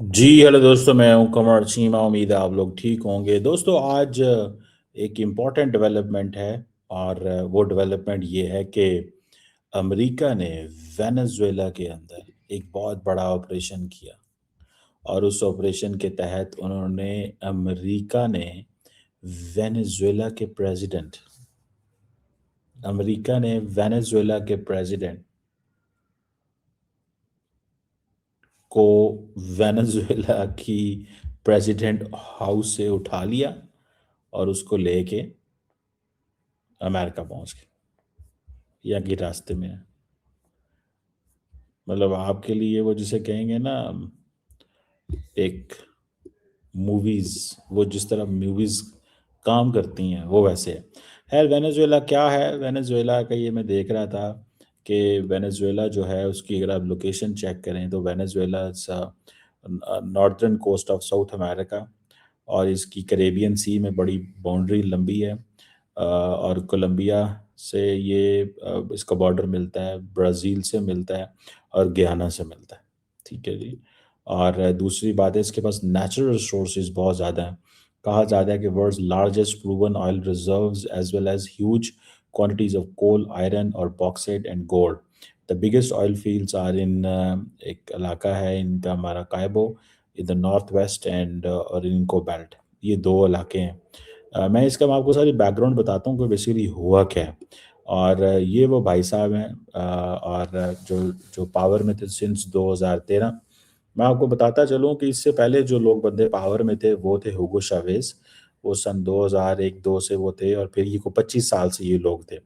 जी hello दोस्तों, मैं हूं कमर चीमा। उम्मीद है आप लोग ठीक होंगे। दोस्तों, आज एक इम्पॉर्टेंट डेवलपमेंट है और वो डेवलपमेंट ये है कि अमेरिका ने वेनेजुएला के अंदर एक बहुत बड़ा ऑपरेशन किया और उस ऑपरेशन के तहत अमेरिका ने वेनेजुएला के प्रेसिडेंट अमेरिका ने वेनेजुएला के प्रेसिडेंट को वेनेजुएला की प्रेसिडेंट हाउस से उठा लिया और उसको लेके अमेरिका पहुंच गए या कि रास्ते में है। मतलब आपके लिए वो जिसे कहेंगे ना, एक मूवीज, वो जिस तरह मूवीज काम करती हैं वो वैसे है। खैर, वेनेजुएला क्या है? वेनेजुएला का ये मैं देख रहा था कि वेनेजुएला जो है उसकी अगर आप लोकेशन चेक करें तो Venezuela northern coast of South America और इसकी करेबियन सी में बड़ी बाउंड्री लंबी है। और कोलंबिया से ये इसका बॉर्डर मिलता है, ब्राज़ील से मिलता है और गयाना से मिलता है। ठीक है जी। और दूसरी बात है, इसके पास नेचुरल रिसोर्सेज बहुत ज़्यादा हैं। कहा जाता है कि world's largest proven oil reserves as well as huge quantities of coal, iron और bauxite and gold. The biggest oil fields are in, एक इलाका है इनका Maracaibo in the north west end और इनको बेल्ट। ये दो इलाके हैं। मैं इसका मैं आपको सारी बैकग्राउंड बताता हूँ कि बेसिकली हुआ क्या है। और ये वो भाई साहब हैं, और जो जो पावर में थे सिंस 2013। मैं आपको बताता चलूँ कि इससे पहले जो लोग बंदे पावर में थे वो थे हुगो चावेज। वो सन 2001-2 से वो थे और फिर ये को 25 साल से ये लोग थे।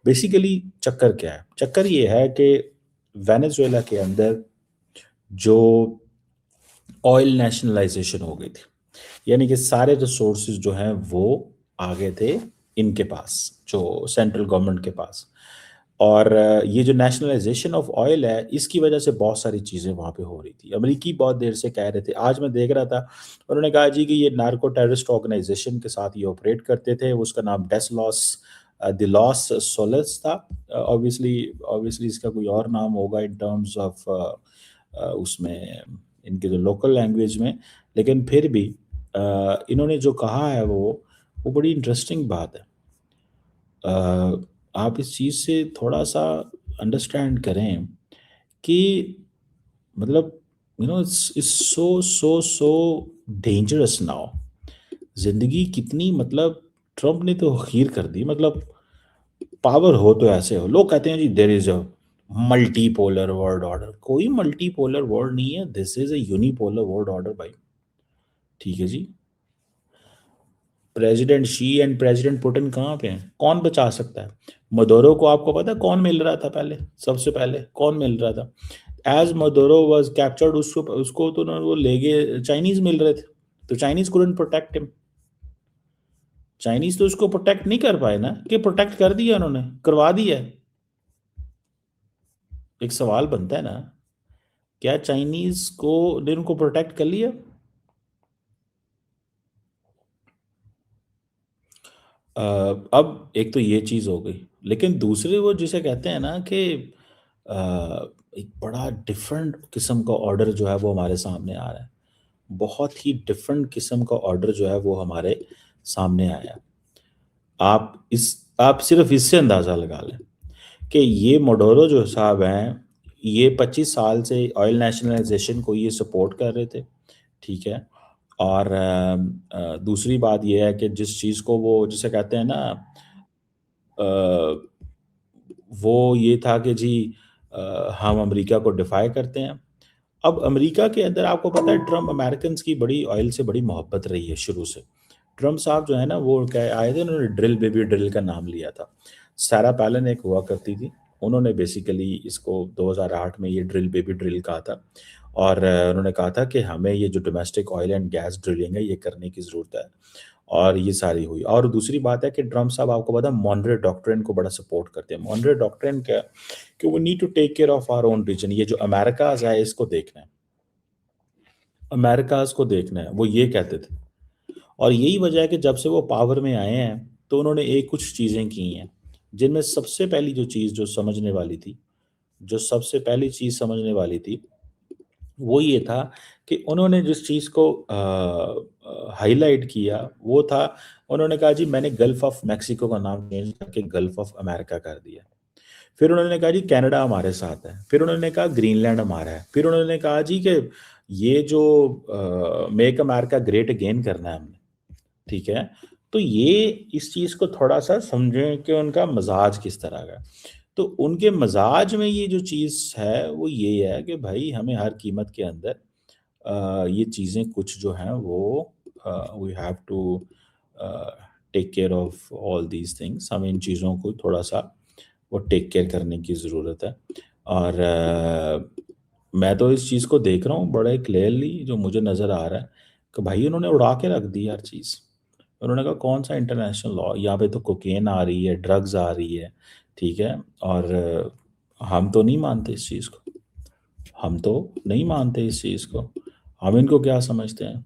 बेसिकली चक्कर क्या है? चक्कर ये है कि वेनेजुएला के अंदर जो ऑयल नेशनलाइजेशन हो गई थी, यानी कि सारे रिसोर्सेज जो हैं वो आ गए थे इनके पास, जो सेंट्रल गवर्नमेंट के पास। और ये जो नेशनलाइजेशन ऑफ ऑयल है, इसकी वजह से बहुत सारी चीज़ें वहाँ पे हो रही थी। अमरीकी बहुत देर से कह रहे थे, आज मैं देख रहा था, उन्होंने कहा जी कि ये नार्को टेररिस्ट ऑर्गेनाइजेशन के साथ ये ऑपरेट करते थे। उसका नाम डेसलॉस द लॉस सोलस था। ऑब्वियसली ऑब्वियसली इसका कोई और नाम होगा इन टर्म्स ऑफ उसमें, इनके जो लोकल लैंग्वेज में। लेकिन फिर भी इन्होंने जो कहा है वो बड़ी इंटरेस्टिंग बात है। आप इस चीज़ से थोड़ा-सा अंडरस्टैंड करें कि मतलब इट्स सो डेंजरस नाउ। ज़िंदगी कितनी, मतलब ट्रम्प ने तो खीर कर दी। मतलब पावर हो तो ऐसे हो। लोग कहते हैं जी there is a multipolar world order. कोई मल्टीपोलर वर्ल्ड नहीं है, this is a unipolar world order भाई। ठीक है जी। President Xi and president Putin कहाँ पे हैं? कौन बचा सकता है? मदुरो को आपको पता है कौन मिल रहा था पहले? सबसे पहले कौन मिल रहा था? एज़ मदुरो वाज़ कैप्चर्ड, उसको उसको तो ना वो ले गए, चाइनीज़ मिल रहे थे। तो Chinese couldn't protect him. Chinese तो उसको प्रोटेक्ट नहीं कर पाए ना, कि प्रोटेक्ट कर दिया उन्होंने, करवा दिया है। एक सवाल बनता है ना, क्या चाइनीज़ को ने उनको प्रोटेक्ट कर लिया? अब एक तो ये चीज़ हो गई, लेकिन दूसरे वो जिसे कहते हैं ना कि एक बड़ा डिफरेंट किस्म का ऑर्डर जो है वो हमारे सामने आ रहा है। बहुत ही डिफरेंट किस्म का ऑर्डर जो है वो हमारे सामने आया है। आप सिर्फ इससे अंदाज़ा लगा लें कि ये मोडोरो जो साहब हैं, ये 25 साल से ऑयल नेशनलाइजेशन को ये सपोर्ट कर रहे थे। ठीक है। और दूसरी बात ये है कि जिस चीज़ को वो जिसे कहते हैं ना, अ, वो ये था कि जी हम अमेरिका को डिफ़ाई करते हैं। अब अमेरिका के अंदर आपको पता है ट्रम्प अमेरिकन्स की बड़ी ऑयल से बड़ी मोहब्बत रही है शुरू से। ट्रम्प साहब जो है ना वो क्या आए थे, उन्होंने ड्रिल बेबी ड्रिल का नाम लिया था। सारा पैलन एक हुआ करती थी, उन्होंने बेसिकली इसको 2008 में ये ड्रिल बेबी ड्रिल कहा था। और उन्होंने कहा था कि हमें ये जो domestic oil and gas drilling है ये करने की ज़रूरत है। और ये सारी हुई। और दूसरी बात है कि ट्रम्प साहब आपको पता है मॉनरे डॉक्ट्रिन को बड़ा सपोर्ट करते हैं। मॉनरे डॉक्ट्रिन क्या है? कि we need to take care of our own region. ये जो अमेरिकाज़ है इसको देखना है, अमेरिकाज़ को देखना है, वो ये कहते थे। और यही वजह है कि जब से वो पावर में आए हैं तो उन्होंने एक कुछ चीज़ें की हैं, जिनमें सबसे पहली जो चीज़ जो समझने वाली थी, जो सबसे पहली चीज़ समझने वाली थी वो ये था कि उन्होंने जिस चीज़ को हाईलाइट किया वो था, उन्होंने कहा जी मैंने गल्फ ऑफ मैक्सिको का नाम चेंज करके गल्फ ऑफ अमेरिका कर दिया। फिर उन्होंने कहा जी कनाडा हमारे साथ है, फिर उन्होंने कहा ग्रीनलैंड हमारा है, फिर उन्होंने कहा जी कि ये जो मेक अमेरिका ग्रेट अगेन करना है हमने, ठीक है? तो ये इस चीज़ को थोड़ा-सा समझें कि उनका मज़ाज किस तरह का है। तो उनके मज़ाज में ये जो चीज़ है, वो ये है कि भई हमें हर कीमत के अंदर ये चीज़ें कुछ जो हैं वो we have to a, take care of all these things. हमें इन चीज़ों को थोड़ा-सा वो टेक केयर करने की ज़रूरत है। और मैं तो इस चीज़ को देख रहा हूँ बड़े क्लियरली, जो मुझे नज़र आ रहा है कि भाई उन्होंने उड़ा के रख दी हर चीज़। उन्होंने कहा कौन-सा इंटरनेशनल लॉ, यहाँ पे तो कोकेन आ रही है, ड्रग्स आ रही है, ठीक है? और हम तो नहीं मानते इस चीज़ को। हम तो नहीं मानते इस चीज़ को। हम इनको क्या समझते हैं?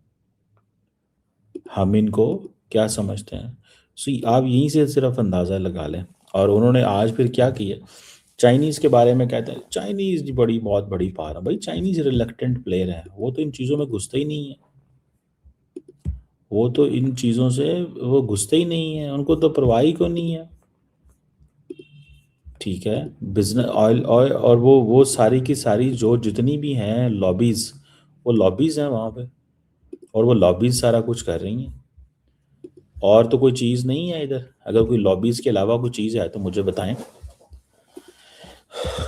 हम इनको क्या समझते हैं? आप यहीं से सिर्फ़ अंदाज़ा लगा लें। और उन्होंने आज फिर क्या किया, चाइनीज़ के बारे में कहते हैं, चाइनीज़ बड़ी बहुत बड़ी पावर है। भाई चाइनीज़ रिलक्टेंट प्लेयर है, वो तो इन चीज़ों में घुसते ही नहीं है। वो तो इन चीज़ों से वो घुसते ही नहीं है, उनको तो परवाह ही क्यों नहीं है, ठीक है? बिज़नेस ऑयल ऑयल और वो सारी की सारी जो जितनी भी हैं लॉबीज़, वो लॉबीज़ हैं वहाँ पे, और वो लॉबीज़ सारा कुछ कर रही हैं। और तो कोई चीज़ नहीं है इधर। अगर कोई लॉबीज़ के अलावा कोई चीज़ है तो मुझे बताएँ।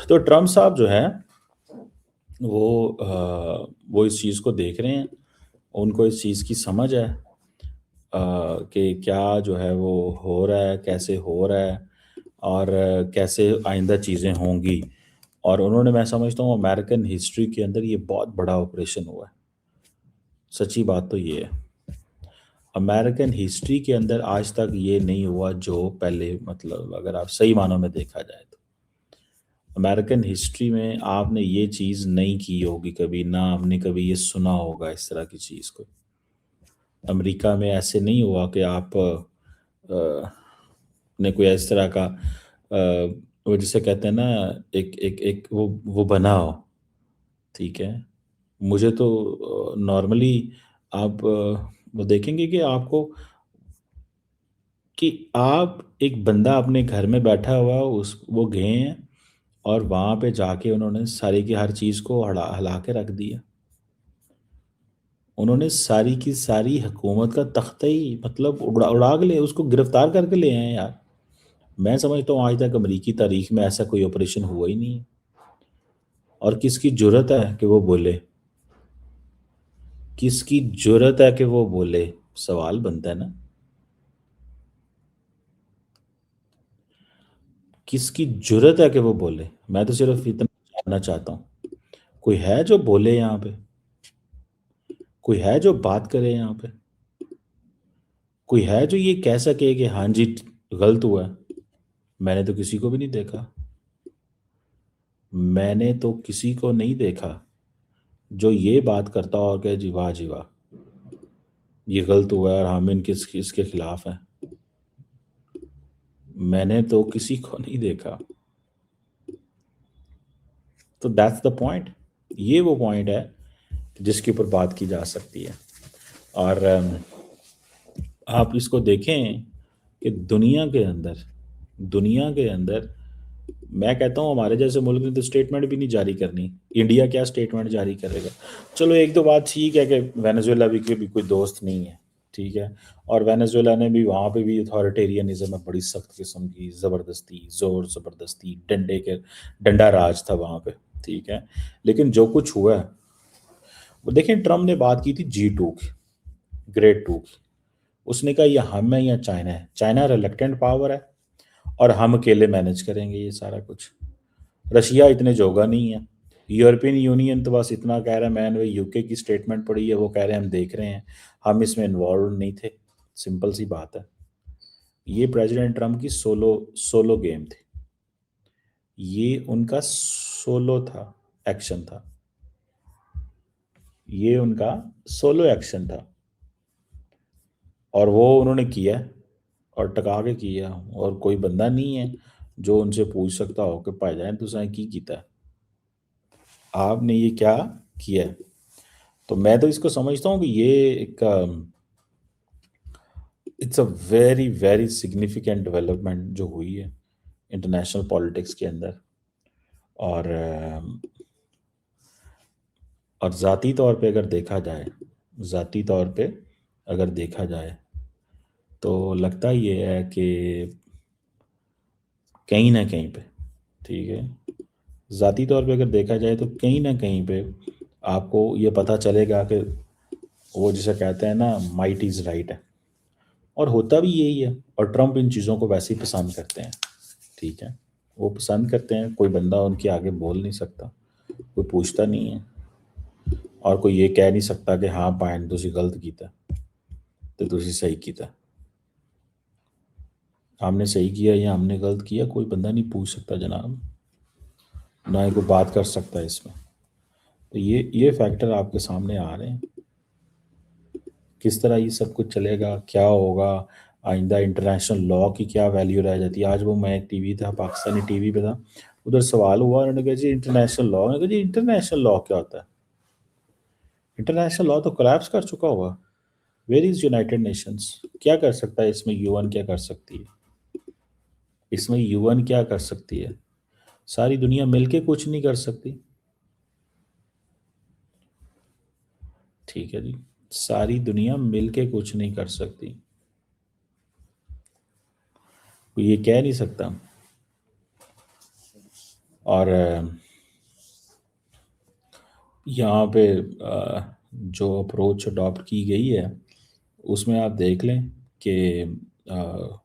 तो ट्रम्प साहब जो हैं वो इस चीज़ को देख रहे हैं, उनको इस चीज़ की समझ है कि क्या जो है वो हो रहा है, कैसे हो रहा है, और कैसे आइंदा चीज़ें होंगी। और उन्होंने, मैं समझता हूँ अमेरिकन हिस्ट्री के अंदर ये बहुत बड़ा ऑपरेशन हुआ है। सच्ची बात तो ये है। अमेरिकन हिस्ट्री के अंदर आज तक ये नहीं हुआ जो पहले, मतलब अगर आप सही मानों में देखा जाए तो। अमेरिकन हिस्ट्री में आपने ये चीज़ नहीं की होगी कभी, ना आपने कभी ये सुना होगा इस तरह की चीज़ को। अमेरिका में ऐसे नहीं हुआ कि आप ने कोई इस तरह का वो जिसे कहते हैं ना, एक एक एक वो बना हो, ठीक है? मुझे तो नॉर्मली आप वो देखेंगे कि आपको, कि आप एक बंदा अपने घर में बैठा हुआ उस वो गए हैं और वहाँ पे जाके उन्होंने सारी की हर चीज़ को हला के रख दिया। उन्होंने सारी की सारी हुकूमत का तख्ता ही मतलब उड़ा के ले, उसको गिरफ्तार करके ले आए हैं यार। मैं समझता हूँ आज तक अमरीकी तारीख में ऐसा कोई ऑपरेशन हुआ ही नहीं है। और किसकी जुर्रत है कि वो बोले? किसकी जुर्रत है कि वो बोले? सवाल बनता है ना। किसकी जुर्रत है कि वो बोले? मैं तो सिर्फ इतना जानना चाहता हूँ। कोई है जो बोले यहाँ पे? कोई है जो बात करे यहाँ पे? कोई है जो ये कह सके कि हाँ जी गलत हुआ है? मैंने तो किसी को भी नहीं देखा। मैंने तो किसी को नहीं देखा जो ये बात करता हो और कहे जी वाह जी वाह, ये गलत हुआ है और हम इनके इसके खिलाफ हैं। मैंने तो किसी को नहीं देखा। तो दैट्स द पॉइंट। ये वो पॉइंट है जिसके ऊपर बात की जा सकती है। और आप इसको देखें कि दुनिया के अंदर मैं कहता हूँ हमारे जैसे मुल्क ने तो स्टेटमेंट भी नहीं जारी करनी। इंडिया क्या स्टेटमेंट जारी करेगा? चलो एक तो बात ठीक है कि वेनेजुएला भी कोई दोस्त नहीं है, ठीक है? और वेनेजुएला ने भी, वहाँ पे भी अथॉरिटेरियनिज्म है, बड़ी सख्त किस्म की ज़बरदस्ती, ज़ोर ज़बरदस्ती, डंडा राज था वहाँ पे, ठीक है? लेकिन जो कुछ हुआ है, वो देखें, ट्रम्प ने बात की थी G2 की, ग्रेट टू की। उसने कहा ये हम है या चाइना है? चाइना रिलक्टेंट पावर है और हम अकेले मैनेज करेंगे ये सारा कुछ। रशिया इतने जोगा नहीं है। यूरोपियन यूनियन तो बस इतना कह रहा है, मैंने यूके की स्टेटमेंट पढ़ी है, वो कह रहे हैं हम देख रहे हैं, हम इसमें इन्वॉल्व नहीं थे। सिंपल सी बात है। ये प्रेसिडेंट ट्रम्प की सोलो सोलो गेम थी। ये उनका सोलो था, एक्शन था। ये उनका सोलो एक्शन था और वो उन्होंने किया और टका के किया, और कोई बंदा नहीं है जो उनसे पूछ सकता हो कि भाईजान तुसां की कीता, आपने ये क्या किया है। तो मैं तो इसको समझता हूँ कि ये एक it's a very very significant development जो हुई है इंटरनेशनल पॉलिटिक्स के अंदर। और और ज़ाती तौर पे अगर देखा जाए, ज़ाती तौर पे अगर देखा जाए तो लगता ये है कि कहीं ना कहीं पे, ठीक है, ज़ाती तौर पे अगर देखा जाए तो कहीं ना कहीं पे आपको ये पता चलेगा कि वो जिसे कहते हैं ना, माइट इज़ राइट है। और होता भी यही है। और ट्रम्प इन चीज़ों को वैसे ही पसंद करते हैं, ठीक है, वो पसंद करते हैं। कोई बंदा उनके आगे बोल नहीं सकता, कोई पूछता नहीं है, और कोई ये कह नहीं सकता कि हाँ पायन तुसी गलत कीता तो तुसी सही कीता। हमने सही किया या हमने गलत किया कोई बंदा नहीं पूछ सकता जनाब, ना ही कोई बात कर सकता है इसमें। तो ये फैक्टर आपके सामने आ रहे हैं। किस तरह ये सब कुछ चलेगा, क्या होगा आइंदा, इंटरनेशनल लॉ की क्या वैल्यू रह जाती है। आज वो मैं एक टीवी था, पाकिस्तानी टीवी पे था, उधर सवाल हुआ, उन्होंने कहा जी इंटरनेशनल लॉ। मैंने कहा जी इंटरनेशनल लॉ क्या होता है? इंटरनेशनल लॉ तो कोलैप्स कर चुका होगा। Where is United Nations? क्या कर सकता है इसमें यूएन? क्या कर सकती है इसमें यूएन? क्या कर सकती है? सारी दुनिया मिलके कुछ नहीं कर सकती, ठीक है जी, सारी दुनिया मिलके कुछ नहीं कर सकती, कोई ये कह नहीं सकता। और यहाँ पे जो अप्रोच अडॉप्ट की गई है उसमें आप देख लें कि अ,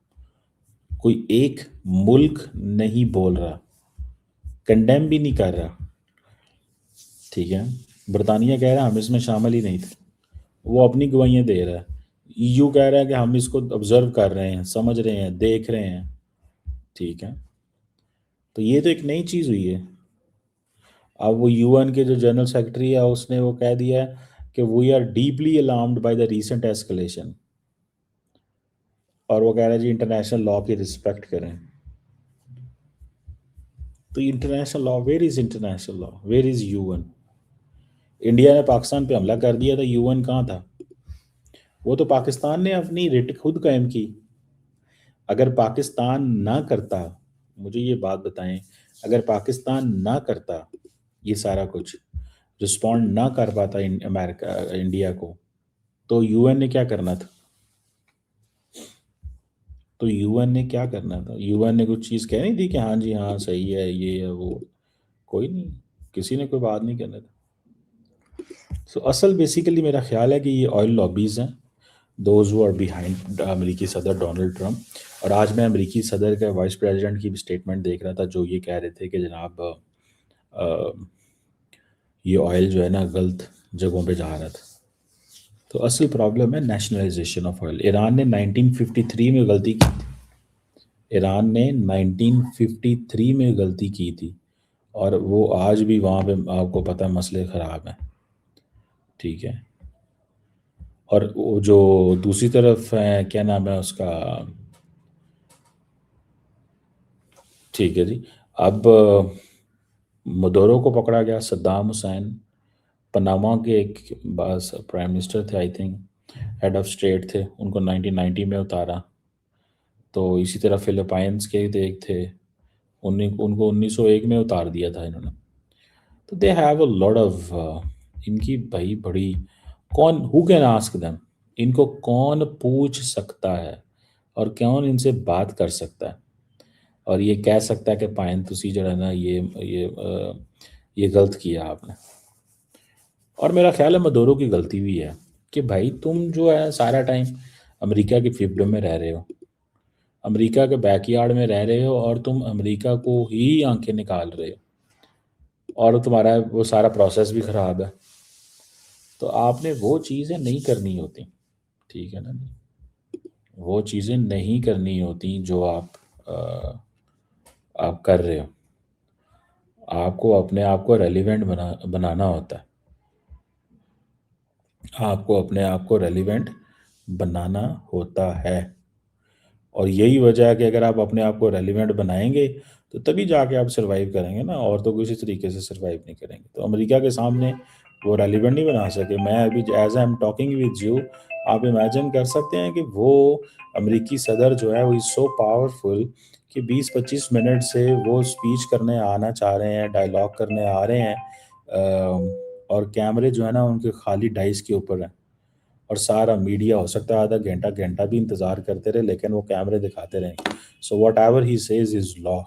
कोई एक मुल्क नहीं बोल रहा, कंडेम भी नहीं कर रहा, ठीक है। बरतानिया कह रहा है हम इसमें शामिल ही नहीं थे, वो अपनी गवाहियाँ दे रहा है। ईयू कह रहा है कि हम इसको ऑब्जर्व कर रहे हैं, समझ रहे हैं, देख रहे हैं, ठीक है। तो ये तो एक नई चीज़ हुई है। अब वो यूएन के जो जनरल सेक्रेटरी है उसने वो कह दिया है कि we are deeply alarmed by the recent escalation, और वो कह रहा है जी इंटरनेशनल लॉ की रिस्पेक्ट करें। तो international law, where is international law, where is UN? India ने पाकिस्तान पे हमला कर दिया था, यूएन कहाँ था? वो तो पाकिस्तान ने अपनी रिट खुद कायम की। अगर पाकिस्तान ना करता, मुझे ये बात बताएं, अगर पाकिस्तान ना करता ये सारा कुछ, रिस्पॉन्ड ना कर पाता अमेरिका इंडिया को, तो यूएन ने क्या करना था? तो यूएन ने क्या करना था? यूएन ने कुछ चीज़ कह नहीं थी कि हाँ जी हाँ सही है ये है वो? कोई नहीं, किसी ने कोई बात नहीं करना था। सो असल बेसिकली मेरा ख्याल है कि ये ऑयल लॉबीज़ हैं, दोज हु आर बिहाइंड अमेरिकी सदर डोनाल्ड ट्रंप। और आज मैं अमेरिकी सदर के वाइस प्रेसिडेंट की भी स्टेटमेंट देख रहा था, जो ये कह रहे थे कि जनाब ये ऑयल जो है ना गलत जगहों पे जा रहा था। तो असल प्रॉब्लम है नेशनलाइजेशन ऑफ ऑयल। ईरान ने 1953 में गलती की थी, ईरान ने 1953 में गलती की थी, और वो आज भी वहाँ पे आपको पता है मसले ख़राब हैं, ठीक है। और वो जो दूसरी तरफ है, क्या नाम है उसका, ठीक है जी, अब मदोरो को पकड़ा गया, सद्दाम हुसैन पनामा के एक बस प्राइम मिनिस्टर थे, I think head of state थे, उनको 1990 में उतारा। तो इसी तरह फिलीपाइंस के एक थे, उनको 1901 में उतार दिया था इन्होंने। तो they have a lot of, इनकी भाई बड़ी, कौन हु कैन आस्क देम, इनको कौन पूछ सकता है और कौन इनसे बात कर सकता है और ये कह सकता है कि पायन तुसी जो है ना ये गलत किया आपने। और मेरा ख्याल है मदोरो की गलती भी है कि भाई तुम जो है सारा टाइम अमेरिका की फिफ्डम में रह रहे हो, अमेरिका के बैकयार्ड में रह रहे हो, और तुम अमेरिका को ही आंखें निकाल रहे हो, और तुम्हारा वो सारा प्रोसेस भी ख़राब है। तो आपने वो चीज़ें नहीं करनी होती, ठीक है ना, वो चीज़ें नहीं करनी होती जो आप कर रहे हो। आपको अपने आप को रेलिवेंट बनाना होता है, आपको अपने आप को रेलिवेंट बनाना होता है। और यही वजह है कि अगर आप अपने आप को रेलिवेंट बनाएंगे तो तभी जाके आप सरवाइव करेंगे ना, और तो किसी तरीके से सरवाइव नहीं करेंगे। तो अमेरिका के सामने वो रेलिवेंट नहीं बना सके। मैं अभी as I am talking with you, आप इमेजिन कर सकते हैं कि वो अमेरिकी सदर जो है वो इज सो पावरफुल कि 20-25 मिनट से वो स्पीच करने आना चाह रहे हैं, डायलॉग करने आ रहे हैं, और कैमरे जो है ना उनके खाली डाइस के ऊपर है, और सारा मीडिया हो सकता है आधा घंटा घंटा भी इंतजार करते रहे, लेकिन वो कैमरे दिखाते रहेंगे। So what ever he says is law.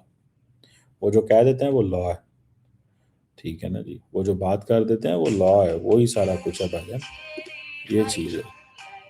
वो जो कह देते हैं वो लॉ है, ठीक है ना जी। वो जो बात कर देते हैं वो लॉ है, वो ही सारा कुछ है भाईजान, ये चीज़ है।